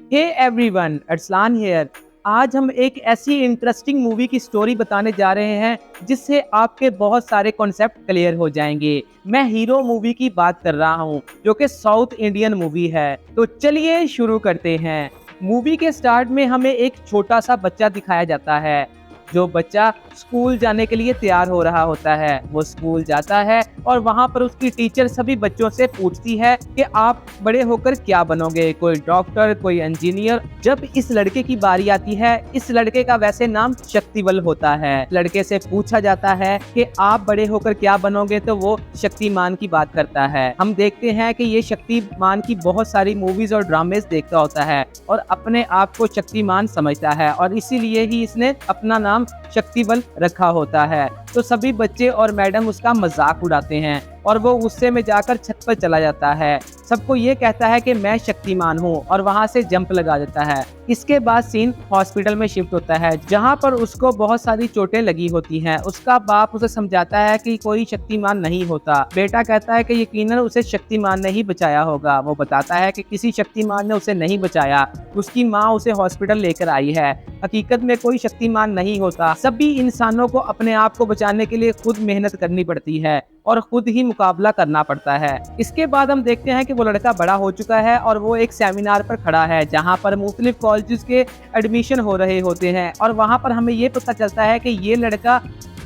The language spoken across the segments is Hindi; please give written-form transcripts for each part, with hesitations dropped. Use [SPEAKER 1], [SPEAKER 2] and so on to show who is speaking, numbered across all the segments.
[SPEAKER 1] Hey everyone, Arsalan here. आज हम एक ऐसी इंटरेस्टिंग मूवी की स्टोरी बताने जा रहे हैं जिससे आपके बहुत सारे कॉन्सेप्ट क्लियर हो जाएंगे। मैं हीरो मूवी की बात कर रहा हूं जो कि साउथ इंडियन मूवी है। तो चलिए शुरू करते हैं। मूवी के स्टार्ट में हमें एक छोटा सा बच्चा दिखाया जाता है। जो बच्चा स्कूल जाने के लिए तैयार हो रहा होता है, वो स्कूल जाता है और वहां पर उसकी टीचर सभी बच्चों से पूछती है कि आप बड़े होकर क्या बनोगे, कोई डॉक्टर, कोई इंजीनियर। जब इस लड़के की बारी आती है, इस लड़के का वैसे नाम शक्तिबल होता है। लड़के से पूछा जाता है कि आप बड़े होकर क्या बनोगे, तो वो शक्तिमान की बात करता है। हम देखते हैं कि ये शक्तिमान की बहुत सारी मूवीज और ड्रामेज देखता होता है और अपने आप को शक्तिमान समझता है और इसीलिए ही इसने अपना नाम शक्तिबल रखा होता है। तो सभी बच्चे और मैडम उसका मजाक उड़ाते हैं और वो गुस्से में जाकर छत पर चला जाता है। सबको ये कहता है कि मैं शक्तिमान हूँ और वहां से जंप लगा देता है। इसके बाद सीन हॉस्पिटल में शिफ्ट होता है जहां पर उसको बहुत सारी चोटें लगी होती हैं। उसका बाप उसे समझाता है कि कोई शक्तिमान नहीं होता। बेटा कहता है कि यकीनन उसे शक्तिमान ने ही बचाया होगा। वो बताता है कि किसी शक्तिमान ने उसे नहीं बचाया, उसकी माँ उसे हॉस्पिटल लेकर आई है। हकीकत में कोई शक्तिमान नहीं होता। सभी इंसानों को अपने आप को बचाने के लिए खुद मेहनत करनी पड़ती है और खुद ही मुकाबला करना पड़ता है। इसके बाद हम देखते हैं कि वो लड़का बड़ा हो चुका है और वो एक सेमिनार पर खड़ा है जहां पर मुख्तलिफ कॉलेजेस के एडमिशन हो रहे होते हैं और वहां पर हमें ये पता चलता है कि ये लड़का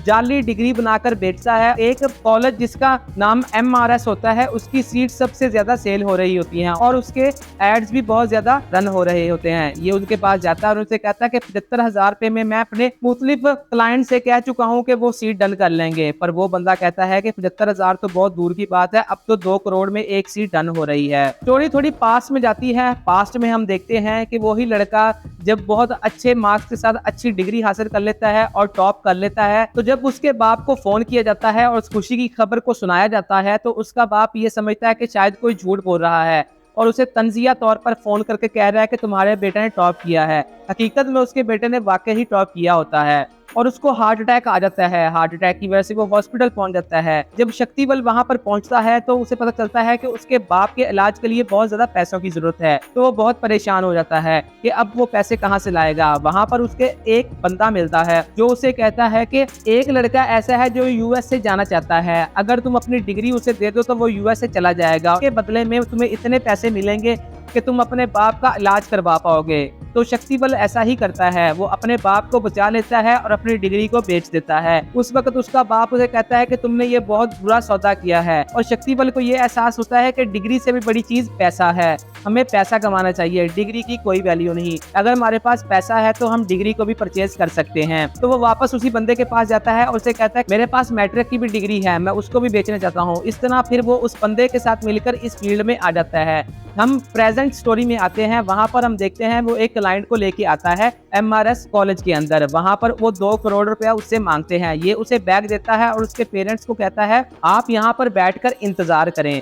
[SPEAKER 1] जाली डिग्री बनाकर बेचता है। एक कॉलेज जिसका नाम MRS होता है, उसकी सीट सबसे ज्यादा सेल हो रही होती हैं और उसके एड्स भी बहुत ज्यादा रन हो रहे होते हैं। ये उनके पास जाता है और उनसे कहता है कि 75,000 रुपए में मैं अपने मुख्तलिफ क्लाइंट से कह चुका हूँ कि वो सीट डन कर लेंगे। पर वो बंदा कहता है कि 75,000 तो बहुत दूर की बात है, अब तो 2 करोड़ में एक सीट डन हो रही है। स्टोरी थोड़ी पास्ट में जाती है। पास्ट में हम देखते हैं कि वही लड़का जब बहुत अच्छे मार्क्स के साथ अच्छी डिग्री हासिल कर लेता है और टॉप कर लेता है, तो जब उसके बाप को फोन किया जाता है और उस खुशी की खबर को सुनाया जाता है, तो उसका बाप ये समझता है कि शायद कोई झूठ बोल रहा है और उसे तंजिया तौर पर फोन करके कह रहा है कि तुम्हारे बेटे ने टॉप किया है। हकीकत में उसके बेटे ने वाकई ही टॉप किया होता है और उसको हार्ट अटैक आ जाता है। हार्ट अटैक की वजह से वो हॉस्पिटल पहुंच जाता है। जब शक्तिबल वहां पर पहुंचता है तो उसे पता चलता है कि उसके बाप के इलाज के लिए बहुत ज्यादा पैसों की जरूरत है। तो वो बहुत परेशान हो जाता है कि अब वो पैसे कहां से लाएगा। वहां पर उसके एक बंदा मिलता है जो उसे कहता है कि एक लड़का ऐसा है जो US से जाना चाहता है, अगर तुम अपनी डिग्री उसे दे दो तो वो US से चला जाएगा। उसके बदले में तुम्हें इतने पैसे मिलेंगे कि तुम अपने बाप का इलाज करवा पाओगे। तो शक्तिबल ऐसा ही करता है, वो अपने बाप को बचा लेता है और अपनी डिग्री को बेच देता है। उस वक्त उसका बाप उसे कहता है कि तुमने ये बहुत बुरा सौदा किया है और शक्तिबल को ये एहसास होता है कि डिग्री से भी बड़ी चीज पैसा है। हमें पैसा कमाना चाहिए, डिग्री की कोई वैल्यू नहीं। अगर हमारे पास पैसा है तो हम डिग्री को भी परचेज कर सकते हैं। तो वो वापस उसी बंदे के पास जाता है और उसे कहता है मेरे पास मैट्रिक की भी डिग्री है, मैं उसको भी बेचना चाहता हूँ। इस तरह फिर वो उस बंदे के साथ मिलकर इस फील्ड में आ जाता है। हम प्रेजेंट स्टोरी में आते हैं। वहां पर हम देखते हैं वो एक क्लाइंट को लेके आता है MRS कॉलेज के अंदर। वहां पर वो 2 करोड़ रुपया उससे मांगते हैं। ये उसे बैग देता है और उसके पेरेंट्स को कहता है आप यहाँ पर बैठकर इंतजार करें,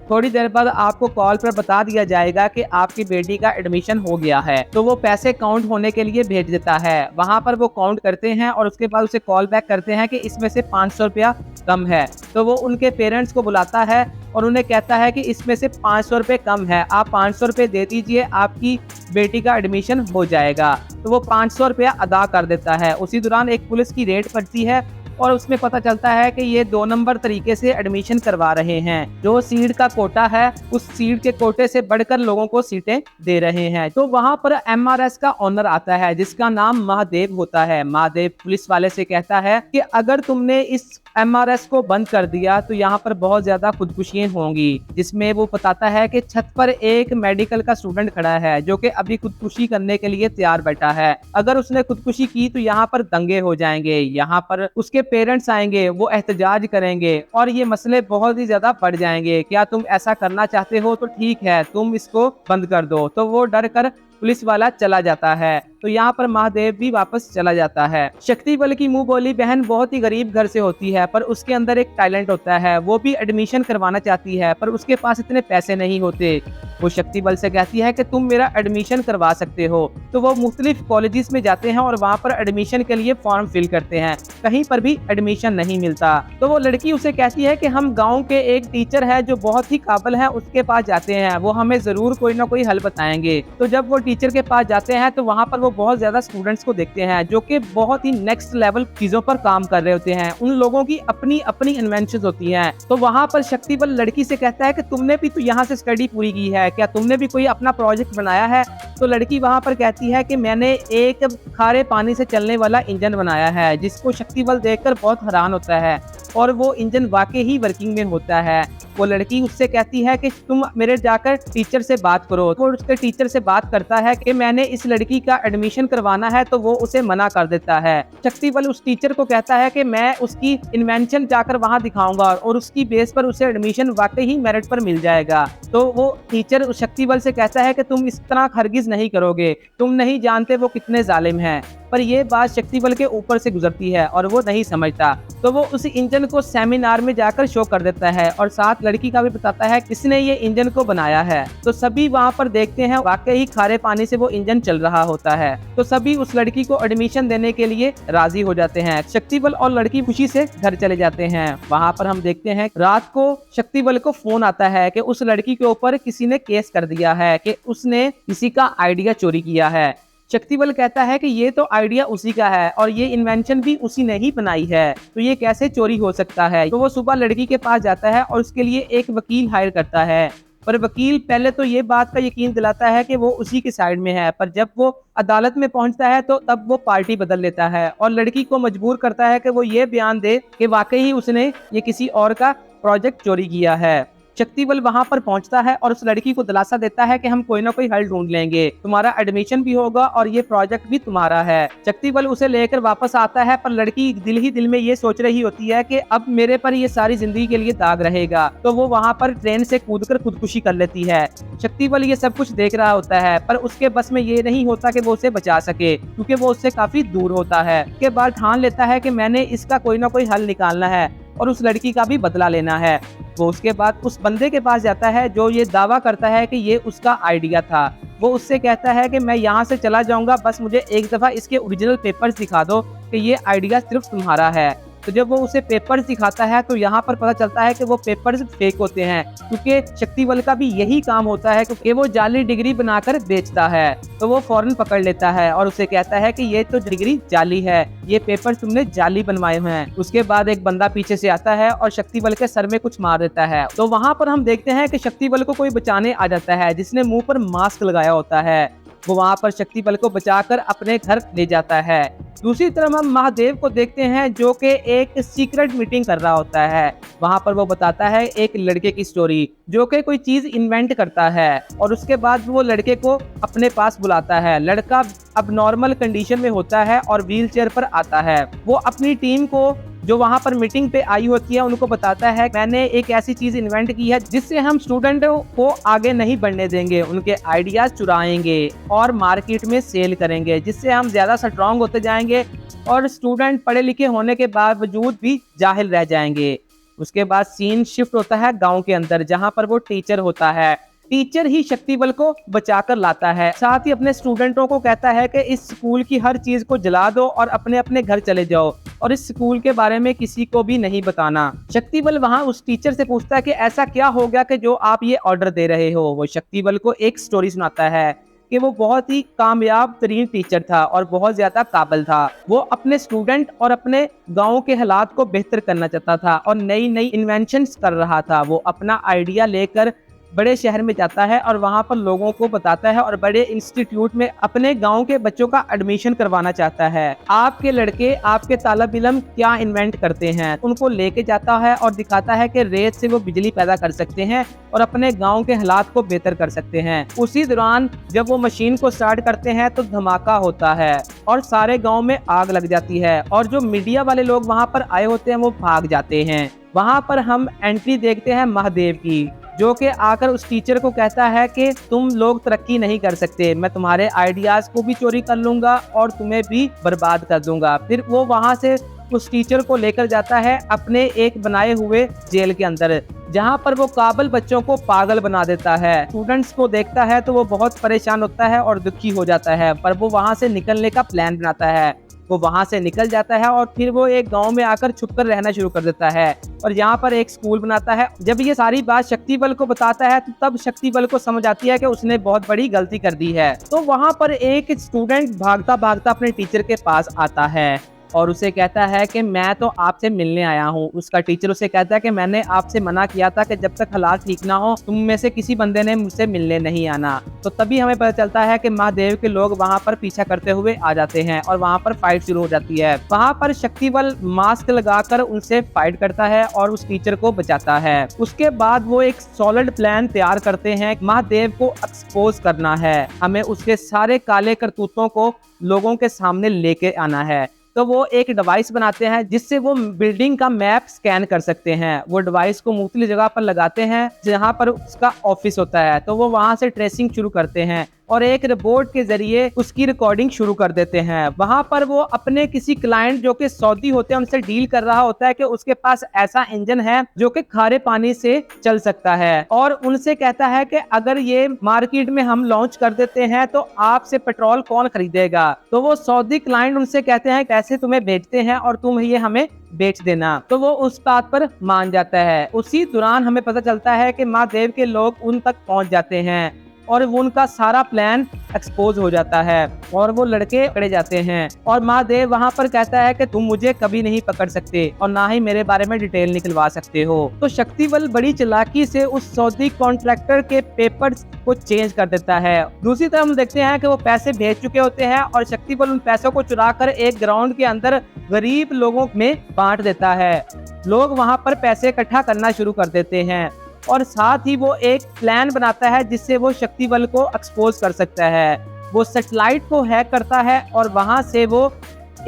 [SPEAKER 1] थोड़ी देर बाद आपको कॉल पर बता दिया जाएगा कि आपकी बेटी का एडमिशन हो गया है। तो वो पैसे काउंट होने के लिए भेज देता है। वहां पर वो काउंट करते हैं और उसके बाद उसे कॉल बैक करते हैं कि इसमें से 500 रुपया कम है। तो वो उनके पेरेंट्स को बुलाता है और उन्हें कहता है कि इसमें से 500 रुपये कम है, आप 500 रुपये दे दीजिए, आपकी बेटी का एडमिशन हो जाएगा। तो वो 500 रुपया अदा कर देता है। उसी दौरान एक पुलिस की रेड पड़ती है और उसमें पता चलता है कि ये 2 नंबर तरीके से एडमिशन करवा रहे हैं। जो सीट का कोटा है उस सीट के कोटे से बढ़कर लोगों को सीटें दे रहे हैं। तो वहां पर MRS का ओनर आता है जिसका नाम महादेव होता है। महादेव पुलिस वाले से कहता है कि अगर तुमने इस MRS को बंद कर दिया तो यहाँ पर बहुत ज्यादा खुदकुशियां होंगी। जिसमें वो बताता है कि छत पर एक मेडिकल का स्टूडेंट खड़ा है जो कि अभी खुदकुशी करने के लिए तैयार बैठा है। अगर उसने खुदकुशी की तो यहाँ पर दंगे हो जाएंगे, यहाँ पर उसके पेरेंट्स आएंगे, वो एहतजाज करेंगे और ये मसले बहुत ही ज्यादा बढ़ जाएंगे। क्या तुम ऐसा करना चाहते हो? तो ठीक है, तुम इसको बंद कर दो। तो वो डर कर पुलिस वाला चला जाता है। तो यहाँ पर महादेव भी वापस चला जाता है। शक्तिबल की मुंह बोली बहन बहुत ही गरीब घर से होती है पर उसके अंदर एक टैलेंट होता है। वो भी एडमिशन करवाना चाहती है पर उसके पास इतने पैसे नहीं होते। वो शक्तिबल से कहती है कि तुम मेरा एडमिशन करवा सकते हो। तो वो मुख्तलिफ कॉलेजेस में जाते हैं और वहाँ पर एडमिशन के लिए फॉर्म फिल करते हैं। कहीं पर भी एडमिशन नहीं मिलता। तो वो लड़की उसे कहती है कि हम गाँव के एक टीचर है जो बहुत ही काबिल है, उसके पास जाते हैं, वो हमें जरूर कोई ना कोई हल बताएंगे। तो जब वो टीचर के पास जाते हैं तो वहाँ पर वो बहुत ज्यादा स्टूडेंट्स को देखते हैं जो कि बहुत ही नेक्स्ट लेवल चीजों पर काम कर रहे होते हैं। उन लोगों की अपनी अपनी इन्वेंशन होती हैं। तो वहाँ पर शक्ति बल लड़की से कहता है कि तुमने भी तो यहाँ से स्टडी पूरी की है, क्या तुमने भी कोई अपना प्रोजेक्ट बनाया है? तो लड़की वहाँ पर कहती है कि मैंने एक खारे पानी से चलने वाला इंजन बनाया है, जिसको शक्ति बल देखकर बहुत हैरान होता है और वो इंजन वाकई ही वर्किंग में होता है। वो लड़की उससे कहती है कि तुम मेरे जाकर टीचर से बात करो। वो उसके टीचर से बात करता है कि मैंने इस लड़की का एडमिशन करवाना है, तो वो उसे मना कर देता है। शक्ति बल उस टीचर को कहता है कि मैं उसकी इन्वेंशन जाकर वहां दिखाऊंगा और उसकी बेस पर उसे एडमिशन वाकई ही मेरिट पर मिल जाएगा। तो वो टीचर उस शक्ति बल से कहता है कि तुम इस तरह हरगिज नहीं करोगे, तुम नहीं जानते वो कितने जालिम हैं। पर यह बात शक्ति बल के ऊपर से गुजरती है और वो नहीं समझता। तो वो उस इंजन को सेमिनार में जाकर शो कर देता है और साथ लड़की का भी बताता है किसने ये इंजन को बनाया है। तो सभी वहाँ पर देखते हैं वाकई ही खारे पानी से वो इंजन चल रहा होता है। तो सभी उस लड़की को एडमिशन देने के लिए राजी हो जाते हैं। शक्ति बल और लड़की खुशी से घर चले जाते हैं। वहाँ पर हम देखते हैं रात को शक्ति बल को फोन आता है कि उस लड़की के ऊपर किसी ने केस कर दिया है कि उसने किसी का आइडिया चोरी किया है। शक्ति बल कहता है कि ये तो आइडिया उसी का है और ये इन्वेंशन भी उसी ने ही बनाई है, तो ये कैसे चोरी हो सकता है। तो वो सुबह लड़की के पास जाता है और उसके लिए एक वकील हायर करता है। पर वकील पहले तो ये बात का यकीन दिलाता है कि वो उसी के साइड में है, पर जब वो अदालत में पहुंचता है तो तब वो पार्टी बदल लेता है और लड़की को मजबूर करता है कि वो ये बयान दे कि वाकई ही उसने ये किसी और का प्रोजेक्ट चोरी किया है। शक्ति बल वहां पर पहुंचता है और उस लड़की को दिलासा देता है कि हम कोई ना कोई हल ढूंढ लेंगे, तुम्हारा एडमिशन भी होगा और ये प्रोजेक्ट भी तुम्हारा है। शक्ति बल उसे लेकर वापस आता है, पर लड़की दिल ही दिल में ये सोच रही होती है कि अब मेरे पर ये सारी जिंदगी के लिए दाग रहेगा। तो वो वहां पर ट्रेन से कूदकर खुदकुशी कर लेती है। शक्ति बल ये सब कुछ देख रहा होता है, पर उसके बस में ये नहीं होता कि वो उसे बचा सके, क्योंकि वो उससे काफी दूर होता है। उसके बाद ठान लेता है कि मैंने इसका कोई ना कोई हल निकालना है और उस लड़की का भी बदला लेना है। वो उसके बाद उस बंदे के पास जाता है जो ये दावा करता है कि ये उसका आइडिया था। वो उससे कहता है कि मैं यहाँ से चला जाऊंगा, बस मुझे एक दफा इसके ओरिजिनल पेपर्स दिखा दो कि ये आइडिया सिर्फ तुम्हारा है। तो जब वो उसे पेपर्स दिखाता है तो यहाँ पर पता चलता है कि वो पेपर्स फेक होते हैं, क्योंकि शक्ति बल का भी यही काम होता है कि वो जाली डिग्री बनाकर बेचता है। तो वो फौरन पकड़ लेता है और उसे कहता है कि ये तो डिग्री जाली है, ये पेपर तुमने जाली बनवाए हुए हैं। उसके बाद एक बंदा पीछे से आता है और शक्ति बल के सर में कुछ मार देता है। तो वहाँ पर हम देखते हैं कि शक्ति बल को कोई बचाने आ जाता है, जिसने मुंह पर मास्क लगाया होता है। वो वहाँ पर शक्ति बल को बचाकर अपने घर ले जाता है। दूसरी तरफ हम महादेव को देखते हैं जो कि एक सीक्रेट मीटिंग कर रहा होता है। वहां पर वो बताता है एक लड़के की स्टोरी जो कि कोई चीज इन्वेंट करता है और उसके बाद वो लड़के को अपने पास बुलाता है। लड़का अब नॉर्मल कंडीशन में होता है और व्हील चेयर पर आता है। वो अपनी टीम को जो वहां पर मीटिंग पे आई होती है उनको बताता है मैंने एक ऐसी चीज इन्वेंट की है जिससे हम स्टूडेंटों को आगे नहीं बढ़ने देंगे, उनके आइडियाज चुराएंगे और मार्केट में सेल करेंगे, जिससे हम ज्यादा स्ट्रॉन्ग होते जाएंगे और स्टूडेंट पढ़े लिखे होने के बावजूद भी जाहिल रह जाएंगे। उसके बाद सीन शिफ्ट होता है गाँव के अंदर, जहाँ पर वो टीचर होता है। टीचर ही शक्ति बल को बचाकर लाता है, साथ ही अपने स्टूडेंटों को कहता है कि इस स्कूल की हर चीज को जला दो और अपने अपने घर चले जाओ और इस स्कूल के बारे में किसी को भी नहीं बताना। शक्ति बल वहां उस टीचर से पूछता है कि ऐसा क्या हो गया कि जो आप ये ऑर्डर दे रहे हो। वो शक्ति बल को एक स्टोरी सुनाता है कि वो बहुत ही कामयाब तरीन टीचर था और बहुत ज्यादा काबिल था। वो अपने स्टूडेंट और अपने गांव के हालात को बेहतर करना चाहता था और नई नई इन्वेंशंस कर रहा था। वो अपना आइडिया लेकर बड़े शहर में जाता है और वहां पर लोगों को बताता है और बड़े इंस्टीट्यूट में अपने गांव के बच्चों का एडमिशन करवाना चाहता है। आपके लड़के आपके तालब इलम क्या इन्वेंट करते हैं, उनको लेके जाता है और दिखाता है कि रेत से वो बिजली पैदा कर सकते हैं और अपने गांव के हालात को बेहतर कर सकते हैं। उसी दौरान जब वो मशीन को स्टार्ट करते हैं तो धमाका होता है और सारे गाँव में आग लग जाती है और जो मीडिया वाले लोग वहाँ पर आए होते हैं वो भाग जाते हैं। वहाँ पर हम एंट्री देखते हैं महादेव की, जो कि आकर उस टीचर को कहता है कि तुम लोग तरक्की नहीं कर सकते, मैं तुम्हारे आइडियाज को भी चोरी कर लूंगा और तुम्हें भी बर्बाद कर दूंगा। फिर वो वहां से उस टीचर को लेकर जाता है अपने एक बनाए हुए जेल के अंदर, जहाँ पर वो काबिल बच्चों को पागल बना देता है। स्टूडेंट्स को देखता है तो वो बहुत परेशान होता है और दुखी हो जाता है, पर वो वहाँ से निकलने का प्लान बनाता है। वो वहाँ से निकल जाता है और फिर वो एक गांव में आकर छुपकर रहना शुरू कर देता है और यहाँ पर एक स्कूल बनाता है। जब ये सारी बात शक्ति बल को बताता है तो तब शक्ति बल को समझ आती है कि उसने बहुत बड़ी गलती कर दी है। तो वहाँ पर एक स्टूडेंट भागता भागता अपने टीचर के पास आता है और उसे कहता है कि मैं तो आपसे मिलने आया हूँ। उसका टीचर उसे कहता है कि मैंने आपसे मना किया था कि जब तक हालात ठीक ना हो तुम में से किसी बंदे ने मुझसे मिलने नहीं आना। तो तभी हमें पता चलता है कि महादेव के लोग वहाँ पर पीछा करते हुए आ जाते हैं और वहाँ पर फाइट शुरू हो जाती है। वहाँ पर शक्ति बल मास्क लगाकर उनसे फाइट करता है और उस टीचर को बचाता है। उसके बाद वो एक सॉलिड प्लान तैयार करते हैं। महादेव को एक्सपोज करना है, हमें उसके सारे काले करतूतों को लोगों के सामने लेके आना है। तो वो एक डिवाइस बनाते हैं जिससे वो बिल्डिंग का मैप स्कैन कर सकते हैं। वो डिवाइस को मुख्तलिफ जगह पर लगाते हैं जहां पर उसका ऑफिस होता है, तो वो वहां से ट्रेसिंग शुरू करते हैं और एक रिपोर्ट के जरिए उसकी रिकॉर्डिंग शुरू कर देते हैं। वहां पर वो अपने किसी क्लाइंट जो कि सऊदी होते हैं उनसे डील कर रहा होता है कि उसके पास ऐसा इंजन है जो कि खारे पानी से चल सकता है और उनसे कहता है कि अगर ये मार्केट में हम लॉन्च कर देते हैं तो आपसे पेट्रोल कौन खरीदेगा। तो वो सऊदी क्लाइंट उनसे कहते हैं पैसे तुम्हें भेजते हैं और तुम ये हमें बेच देना। तो वो उस बात पर मान जाता है। उसी दौरान हमें पता चलता है कि महादेव के लोग उन तक पहुंच जाते हैं और वो उनका सारा प्लान एक्सपोज हो जाता है और वो लड़के पकड़े जाते हैं और महादेव वहां पर कहता है कि तुम मुझे कभी नहीं पकड़ सकते और ना ही मेरे बारे में डिटेल निकलवा सकते हो। तो शक्ति बल बड़ी चालाकी से उस सऊदी कॉन्ट्रैक्टर के पेपर्स को चेंज कर देता है। दूसरी तरफ हम देखते हैं कि वो पैसे भेज चुके होते हैं और शक्ति बल उन पैसों को चुरा कर एक ग्राउंड के अंदर गरीब लोगों में बांट देता है। लोग वहां पर पैसे इकट्ठा करना शुरू कर देते हैं और साथ ही वो एक प्लान बनाता है जिससे वो शक्ति बल को एक्सपोज कर सकता है। वो सैटेलाइट को हैक करता है और वहां से वो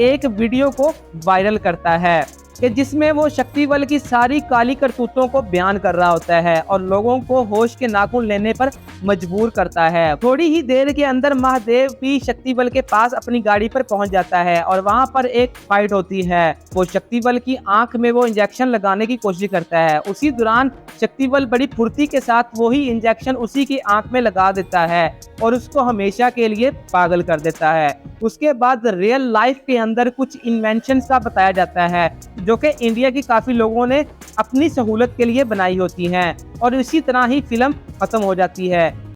[SPEAKER 1] एक वीडियो को वायरल करता है कि जिसमें वो शक्ति बल की सारी काली करतूतों को बयान कर रहा होता है और लोगों को होश के नाखून लेने पर मजबूर करता है। थोड़ी ही देर के अंदर महादेव भी शक्ति बल के पास अपनी गाड़ी पर पहुंच जाता है और वहां पर एक फाइट होती है। वो शक्ति बल की आंख में वो इंजेक्शन लगाने की कोशिश करता है। उसी दौरान शक्ति बल बड़ी फुर्ती के साथ वही इंजेक्शन उसी की आंख में लगा देता है और उसको हमेशा के लिए पागल कर देता है। उसके बाद रियल लाइफ के अंदर कुछ इन्वेंशन का बताया जाता है जो कि इंडिया की काफी लोगों ने अपनी सहूलत के लिए बनाई होती हैं और इसी तरह ही फिल्म खत्म हो जाती है।